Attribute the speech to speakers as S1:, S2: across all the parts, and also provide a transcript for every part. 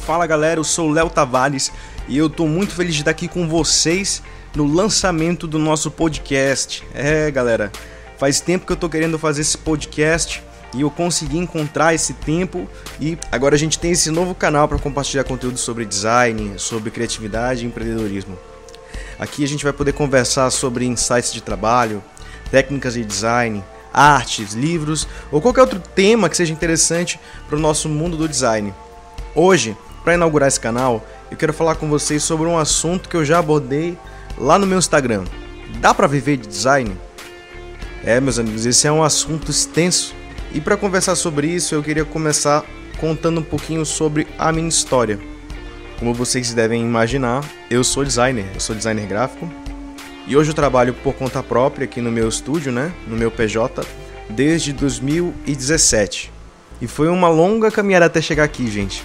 S1: Fala galera, eu sou o Léo Tavares e eu tô muito feliz de estar aqui com vocês no lançamento do nosso podcast. Galera, faz tempo que eu tô querendo fazer esse podcast e eu consegui encontrar esse tempo e agora a gente tem esse novo canal para compartilhar conteúdo sobre design, sobre criatividade e empreendedorismo. Aqui a gente vai poder conversar sobre insights de trabalho, técnicas de design, artes, livros ou qualquer outro tema que seja interessante para o nosso mundo do design. Hoje, para inaugurar esse canal, eu quero falar com vocês sobre um assunto que eu já abordei lá no meu Instagram. Dá para viver de design? Meus amigos, esse é um assunto extenso. E para conversar sobre isso, eu queria começar contando um pouquinho sobre a minha história. Como vocês devem imaginar, eu sou designer gráfico. E hoje eu trabalho por conta própria aqui no meu estúdio, no meu PJ, desde 2017. E foi uma longa caminhada até chegar aqui, gente.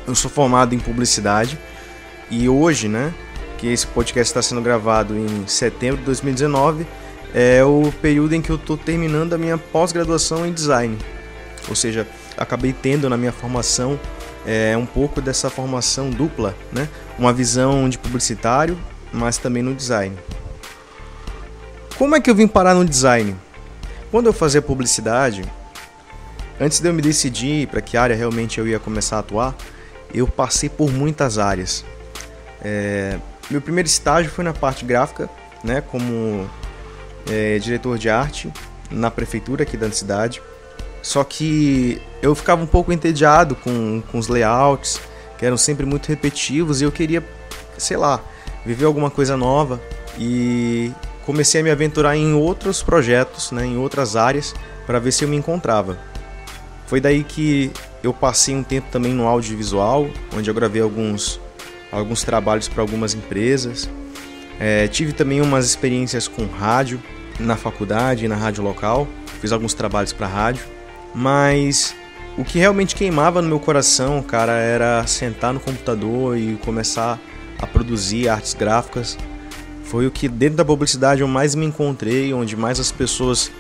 S1: Eu sou formado em publicidade e hoje, que esse podcast está sendo gravado em setembro de 2019, é o período em que eu estou terminando a minha pós-graduação em design. Ou seja, acabei tendo na minha formação um pouco dessa formação dupla, uma visão de publicitário, mas também no design. Como é que eu vim parar no design? Quando eu fazia publicidade, antes de eu me decidir para que área realmente eu ia começar a atuar, eu passei por muitas áreas. Meu primeiro estágio foi na parte gráfica, como diretor de arte na prefeitura aqui da cidade. Só que eu ficava um pouco entediado com os layouts, que eram sempre muito repetitivos, e eu queria, viver alguma coisa nova. E comecei a me aventurar em outros projetos, em outras áreas, para ver se eu me encontrava. Foi daí que eu passei um tempo também no audiovisual, onde eu gravei alguns trabalhos para algumas empresas. Tive também umas experiências com rádio na faculdade, na rádio local. Fiz alguns trabalhos para rádio. Mas o que realmente queimava no meu coração, cara, era sentar no computador e começar a produzir artes gráficas. Foi o que dentro da publicidade eu mais me encontrei, onde mais as pessoas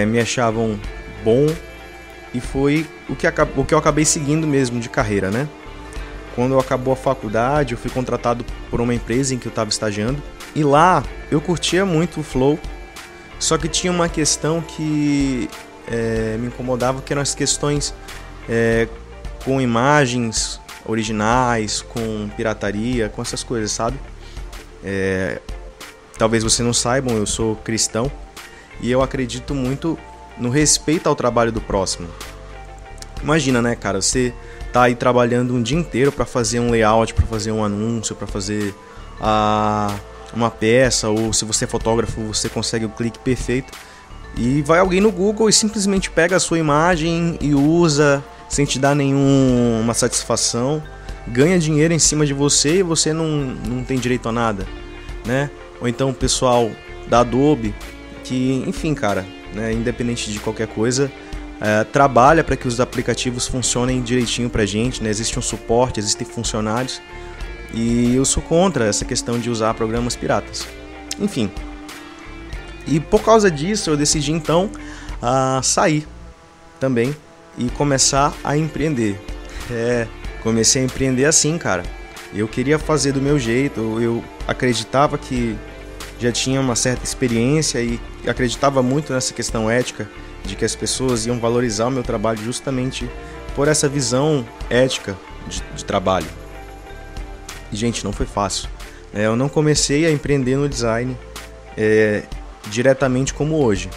S1: me achavam bom. E foi o que eu acabei seguindo mesmo de carreira, Quando acabou a faculdade, eu fui contratado por uma empresa em que eu estava estagiando. E lá, eu curtia muito o flow. Só que tinha uma questão que me incomodava, que eram as questões com imagens originais, com pirataria, com essas coisas, sabe? Talvez vocês não saibam, eu sou cristão. E eu acredito muito no respeito ao trabalho do próximo. Imagina, cara, você tá aí trabalhando um dia inteiro para fazer um layout, para fazer um anúncio, para fazer uma peça, ou se você é fotógrafo, você consegue o clique perfeito. E vai alguém no Google e simplesmente pega a sua imagem e usa sem te dar nenhuma satisfação, ganha dinheiro em cima de você e você não tem direito a nada, Ou então o pessoal da Adobe, que, enfim, cara, independente de qualquer coisa, trabalha para que os aplicativos funcionem direitinho pra gente, Existe um suporte, existem funcionários, e eu sou contra essa questão de usar programas piratas. Enfim, e por causa disso eu decidi então sair também e começar a empreender. Comecei a empreender assim, cara. Eu queria fazer do meu jeito, eu acreditava que já tinha uma certa experiência e acreditava muito nessa questão ética, de que as pessoas iam valorizar o meu trabalho justamente por essa visão ética de trabalho. E, gente, não foi fácil. Eu não comecei a empreender no design diretamente como hoje.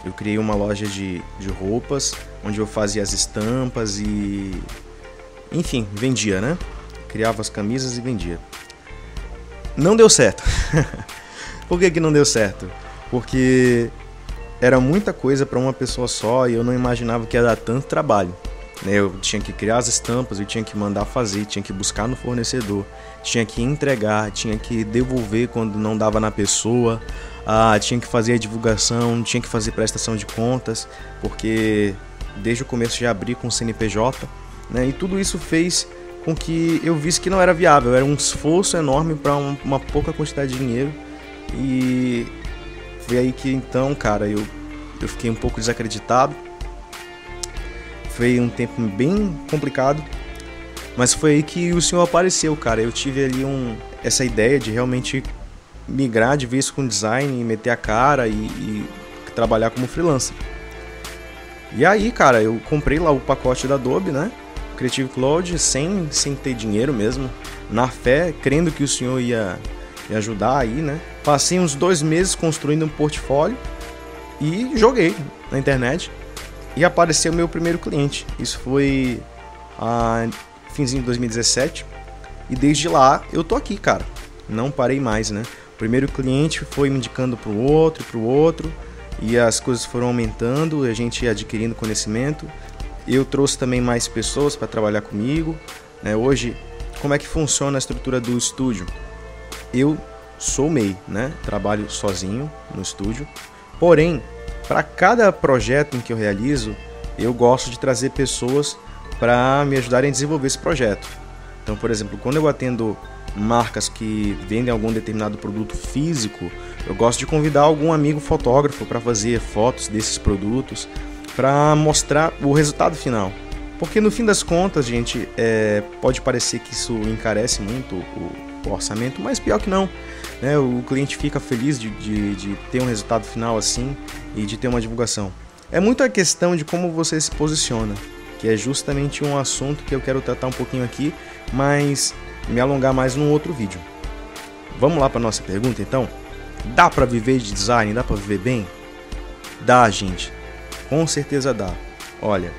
S1: Eu criei uma loja de roupas, onde eu fazia as estampas e, enfim, vendia, Criava as camisas e vendia. Não deu certo. Por que não deu certo? Porque era muita coisa para uma pessoa só e eu não imaginava que ia dar tanto trabalho. Eu tinha que criar as estampas, eu tinha que mandar fazer, tinha que buscar no fornecedor, tinha que entregar, tinha que devolver quando não dava na pessoa, tinha que fazer a divulgação, tinha que fazer prestação de contas, porque desde o começo já abri com o CNPJ, e tudo isso fez com que eu visse que não era viável, era um esforço enorme para uma pouca quantidade de dinheiro. E foi aí que então, cara, eu fiquei um pouco desacreditado. Foi um tempo bem complicado. Mas foi aí que o senhor apareceu, cara. Eu tive ali essa ideia de realmente migrar de vez com design, meter a cara e trabalhar como freelancer. E aí, cara, eu comprei lá o pacote da Adobe, né? Creative Cloud, sem ter dinheiro mesmo, na fé, crendo que o senhor ia me ajudar aí, né? Passei uns 2 meses construindo um portfólio e joguei na internet e apareceu o meu primeiro cliente. Isso foi finzinho de 2017 e desde lá eu tô aqui, cara. Não parei mais, né? O primeiro cliente foi me indicando pro outro e as coisas foram aumentando, a gente ia adquirindo conhecimento. Eu trouxe também mais pessoas para trabalhar comigo, né? Hoje, como é que funciona a estrutura do estúdio? Eu sou MEI, né? Trabalho sozinho no estúdio, porém, para cada projeto em que eu realizo, eu gosto de trazer pessoas para me ajudarem a desenvolver esse projeto. Então, por exemplo, quando eu atendo marcas que vendem algum determinado produto físico, eu gosto de convidar algum amigo fotógrafo para fazer fotos desses produtos, para mostrar o resultado final. Porque no fim das contas, gente, pode parecer que isso encarece muito o orçamento, mas pior que não, né? O cliente fica feliz de ter um resultado final assim e de ter uma divulgação. É muito a questão de como você se posiciona, que é justamente um assunto que eu quero tratar um pouquinho aqui, mas me alongar mais num outro vídeo. Vamos lá para nossa pergunta, então? Dá para viver de design? Dá para viver bem? Dá, gente. Com certeza dá. Olha,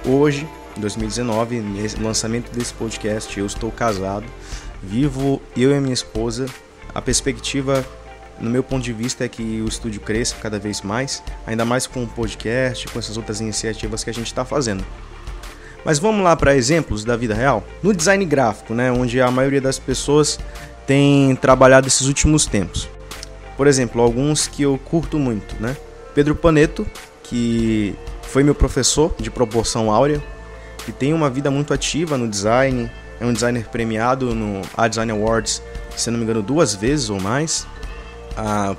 S1: hoje, em 2019, no lançamento desse podcast, eu estou casado, vivo eu e a minha esposa. A perspectiva, no meu ponto de vista, é que o estúdio cresça cada vez mais, ainda mais com o podcast, com essas outras iniciativas que a gente está fazendo. Mas vamos lá para exemplos da vida real? No design gráfico, né, onde a maioria das pessoas tem trabalhado esses últimos tempos. Por exemplo, alguns que eu curto muito, né? Pedro Paneto, que foi meu professor de proporção áurea, que tem uma vida muito ativa no design, é um designer premiado no A-Design Awards, se não me engano, 2 vezes ou mais.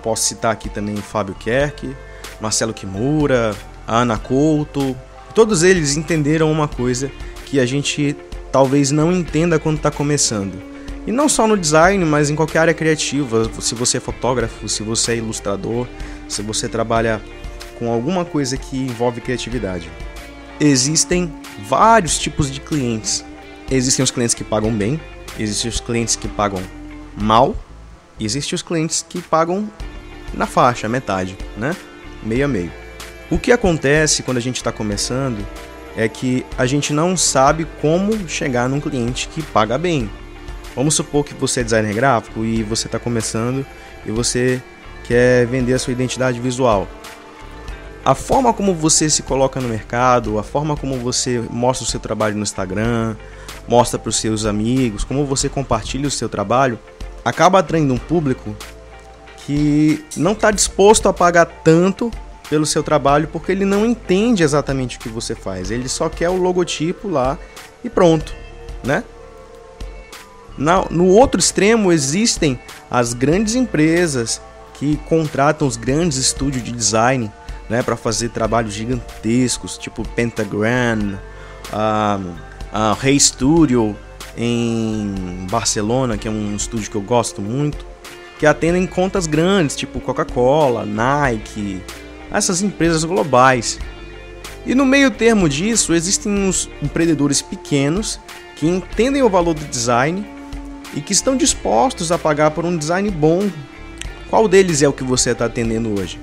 S1: Posso citar aqui também Fábio Kerk, Marcelo Kimura, a Ana Couto. Todos eles entenderam uma coisa que a gente talvez não entenda quando está começando. E não só no design, mas em qualquer área criativa. Se você é fotógrafo, se você é ilustrador, se você trabalha com alguma coisa que envolve criatividade. Existem vários tipos de clientes. Existem os clientes que pagam bem, existem os clientes que pagam mal, e existem os clientes que pagam na faixa, metade, né? Meio a meio. O que acontece quando a gente está começando é que a gente não sabe como chegar num cliente que paga bem. Vamos supor que você é designer gráfico e você está começando e você quer vender a sua identidade visual. A forma como você se coloca no mercado, a forma como você mostra o seu trabalho no Instagram, mostra para os seus amigos, como você compartilha o seu trabalho, acaba atraindo um público que não está disposto a pagar tanto pelo seu trabalho porque ele não entende exatamente o que você faz. Ele só quer o logotipo lá e pronto, né? No outro extremo existem as grandes empresas que contratam os grandes estúdios de design, né, para fazer trabalhos gigantescos, tipo Pentagram, Hey Studio em Barcelona, que é um estúdio que eu gosto muito, que atendem contas grandes, tipo Coca-Cola, Nike, essas empresas globais. E no meio termo disso, existem uns empreendedores pequenos que entendem o valor do design e que estão dispostos a pagar por um design bom. Qual deles é o que você está atendendo hoje?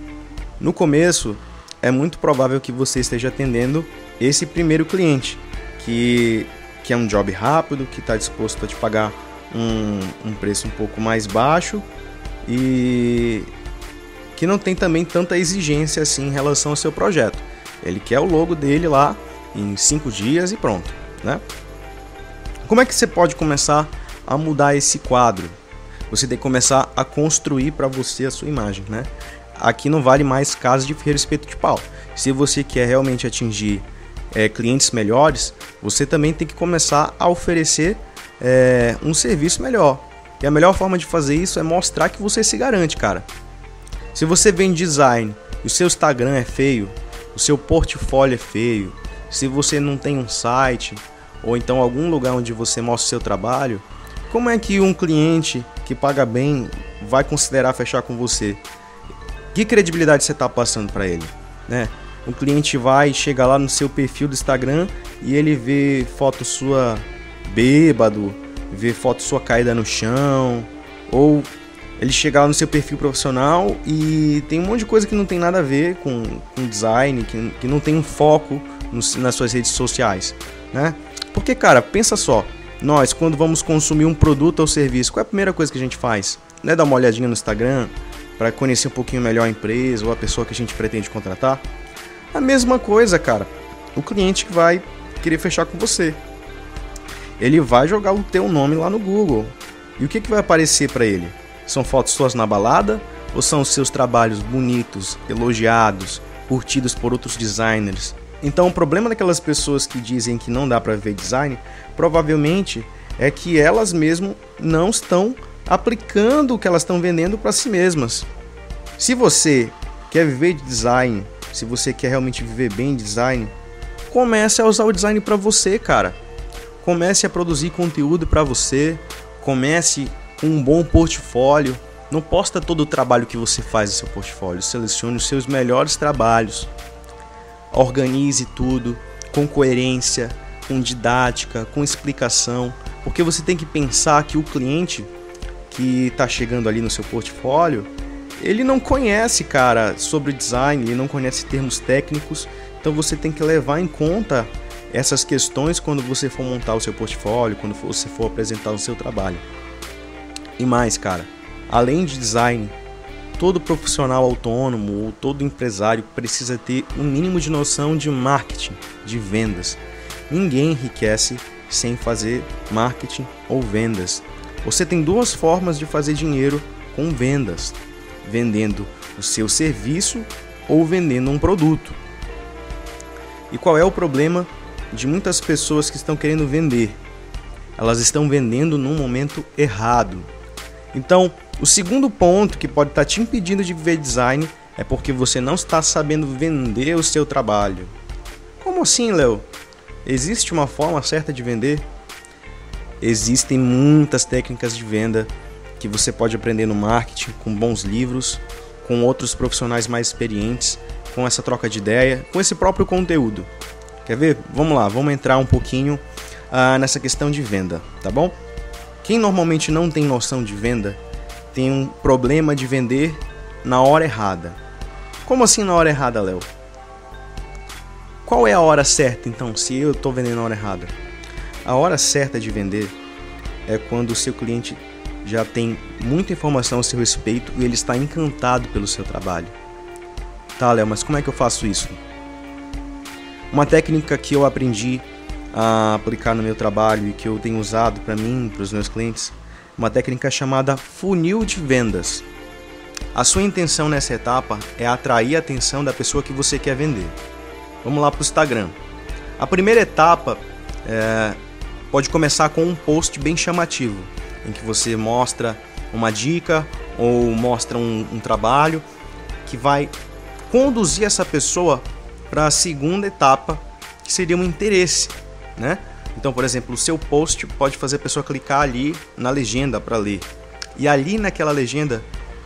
S1: No começo, é muito provável que você esteja atendendo esse primeiro cliente, que é um job rápido, que está disposto a te pagar um preço um pouco mais baixo e que não tem também tanta exigência assim em relação ao seu projeto. Ele quer o logo dele lá em 5 dias e pronto, né? Como é que você pode começar a mudar esse quadro? Você tem que começar a construir para você a sua imagem, né? Aqui não vale mais casa de ferreiro espeto de pau. Se você quer realmente atingir clientes melhores, você também tem que começar a oferecer um serviço melhor. E a melhor forma de fazer isso é mostrar que você se garante, cara. Se você vende design e o seu Instagram é feio, o seu portfólio é feio, se você não tem um site, ou então algum lugar onde você mostra o seu trabalho, como é que um cliente que paga bem vai considerar fechar com você? Que credibilidade você está passando para ele, né? O cliente vai chegar lá no seu perfil do Instagram e ele vê foto sua bêbado, vê foto sua caída no chão, ou ele chega lá no seu perfil profissional e tem um monte de coisa que não tem nada a ver com design, que não tem um foco nas suas redes sociais, né? Porque, cara, pensa só, nós quando vamos consumir um produto ou serviço, qual é a primeira coisa que a gente faz? Não é dar uma olhadinha no Instagram para conhecer um pouquinho melhor a empresa ou a pessoa que a gente pretende contratar? A mesma coisa, cara. O cliente que vai querer fechar com você, ele vai jogar o teu nome lá no Google. E o que vai aparecer para ele? São fotos suas na balada? Ou são os seus trabalhos bonitos, elogiados, curtidos por outros designers? Então o problema daquelas pessoas que dizem que não dá para viver design, provavelmente é que elas mesmo não estão aplicando o que elas estão vendendo para si mesmas. Se você quer viver de design, se você quer realmente viver bem de design, comece a usar o design para você, cara. Comece a produzir conteúdo para você, comece com um bom portfólio. Não posta todo o trabalho que você faz no seu portfólio, selecione os seus melhores trabalhos. Organize tudo com coerência, com didática, com explicação, porque você tem que pensar que o cliente que está chegando ali no seu portfólio, ele não conhece, cara, sobre design, ele não conhece termos técnicos, então você tem que levar em conta essas questões quando você for montar o seu portfólio, quando você for apresentar o seu trabalho. E mais, cara, além de design, todo profissional autônomo ou todo empresário precisa ter um mínimo de noção de marketing, de vendas. Ninguém enriquece sem fazer marketing ou vendas. Você tem duas formas de fazer dinheiro com vendas: vendendo o seu serviço ou vendendo um produto. E qual é o problema de muitas pessoas que estão querendo vender? Elas estão vendendo num momento errado. Então, o segundo ponto que pode estar te impedindo de viver design é porque você não está sabendo vender o seu trabalho. Como assim, Léo? Existe uma forma certa de vender? Existem muitas técnicas de venda que você pode aprender no marketing, com bons livros, com outros profissionais mais experientes, com essa troca de ideia, com esse próprio conteúdo. Quer ver? Vamos lá, vamos entrar um pouquinho nessa questão de venda, tá bom? Quem normalmente não tem noção de venda tem um problema de vender na hora errada. Como assim na hora errada, Léo? Qual é a hora certa, então, se eu estou vendendo na hora errada? A hora certa de vender é quando o seu cliente já tem muita informação a seu respeito e ele está encantado pelo seu trabalho. Tá, Léo, mas como é que eu faço isso? Uma técnica que eu aprendi a aplicar no meu trabalho e que eu tenho usado para mim, para os meus clientes, uma técnica chamada funil de vendas. A sua intenção nessa etapa é atrair a atenção da pessoa que você quer vender. Vamos lá para o Instagram. A primeira etapa pode começar com um post bem chamativo, em que você mostra uma dica ou mostra um trabalho que vai conduzir essa pessoa para a segunda etapa, que seria um interesse, né? Então, por exemplo, o seu post pode fazer a pessoa clicar ali na legenda para ler. E ali naquela legenda,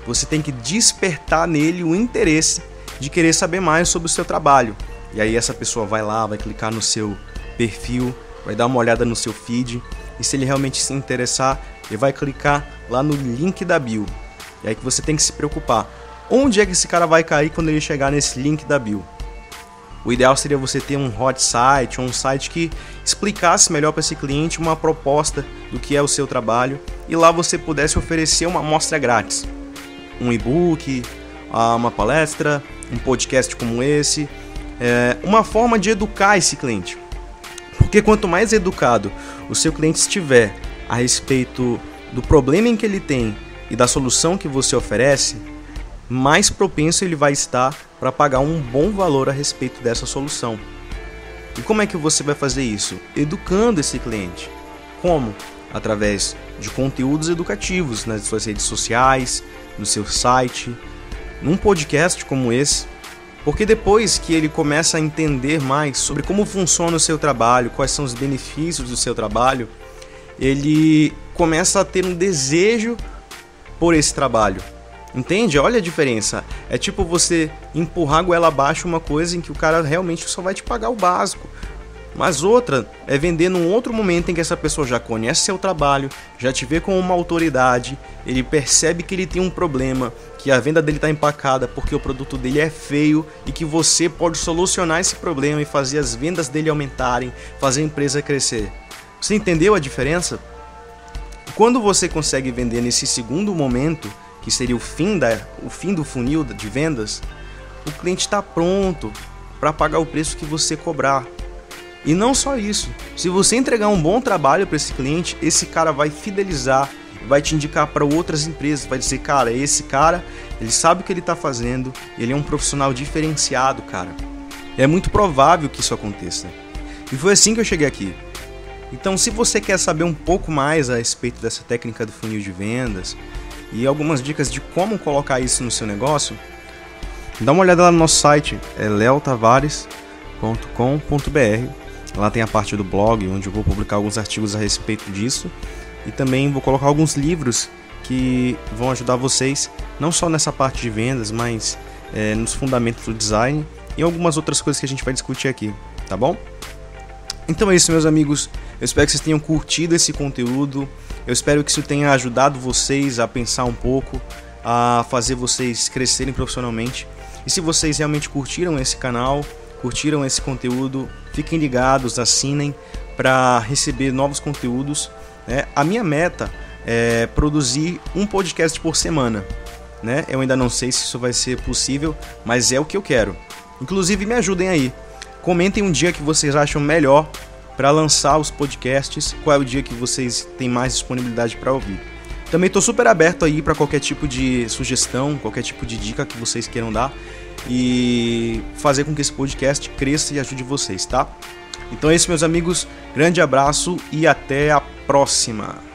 S1: você tem que despertar nele o interesse de querer saber mais sobre o seu trabalho. E aí essa pessoa vai lá, vai clicar no seu perfil, vai dar uma olhada no seu feed. E se ele realmente se interessar, ele vai clicar lá no link da bio. E aí que você tem que se preocupar. Onde é que esse cara vai cair quando ele chegar nesse link da bio? O ideal seria você ter um hot site, ou um site que explicasse melhor para esse cliente uma proposta do que é o seu trabalho e lá você pudesse oferecer uma amostra grátis. Um e-book, uma palestra, um podcast como esse, uma forma de educar esse cliente. Porque quanto mais educado o seu cliente estiver a respeito do problema em que ele tem e da solução que você oferece, mais propenso ele vai estar para pagar um bom valor a respeito dessa solução. E como é que você vai fazer isso? Educando esse cliente. Como? Através de conteúdos educativos nas suas redes sociais, no seu site, num podcast como esse, Porque depois que ele começa a entender mais sobre como funciona o seu trabalho, quais são os benefícios do seu trabalho, ele começa a ter um desejo por esse trabalho. Entende? Olha a diferença. É tipo você empurrar a goela abaixo uma coisa em que o cara realmente só vai te pagar o básico. Mas outra é vender num outro momento em que essa pessoa já conhece seu trabalho, já te vê como uma autoridade, ele percebe que ele tem um problema, que a venda dele está empacada porque o produto dele é feio e que você pode solucionar esse problema e fazer as vendas dele aumentarem, fazer a empresa crescer. Você entendeu a diferença? Quando você consegue vender nesse segundo momento, que seria o fim do funil de vendas, o cliente está pronto para pagar o preço que você cobrar. E não só isso, se você entregar um bom trabalho para esse cliente, esse cara vai fidelizar, vai te indicar para outras empresas, vai dizer, cara, esse cara, ele sabe o que ele está fazendo, ele é um profissional diferenciado, cara. É muito provável que isso aconteça. E foi assim que eu cheguei aqui. Então, se você quer saber um pouco mais a respeito dessa técnica do funil de vendas e algumas dicas de como colocar isso no seu negócio, dá uma olhada lá no nosso site, é leotavares.com.br. Lá tem a parte do blog, onde eu vou publicar alguns artigos a respeito disso. E também vou colocar alguns livros que vão ajudar vocês, não só nessa parte de vendas, mas nos fundamentos do design e algumas outras coisas que a gente vai discutir aqui, tá bom? Então é isso, meus amigos. Eu espero que vocês tenham curtido esse conteúdo. Eu espero que isso tenha ajudado vocês a pensar um pouco, a fazer vocês crescerem profissionalmente. E se vocês realmente curtiram esse canal, curtiram esse conteúdo, fiquem ligados, assinem para receber novos conteúdos. A minha meta é produzir um podcast por semana. Eu ainda não sei se isso vai ser possível, mas é o que eu quero. Inclusive, me ajudem aí. Comentem um dia que vocês acham melhor para lançar os podcasts, qual é o dia que vocês têm mais disponibilidade para ouvir. Também estou super aberto aí para qualquer tipo de sugestão, qualquer tipo de dica que vocês queiram dar e fazer com que esse podcast cresça e ajude vocês, tá? Então é isso, meus amigos. Grande abraço e até a próxima!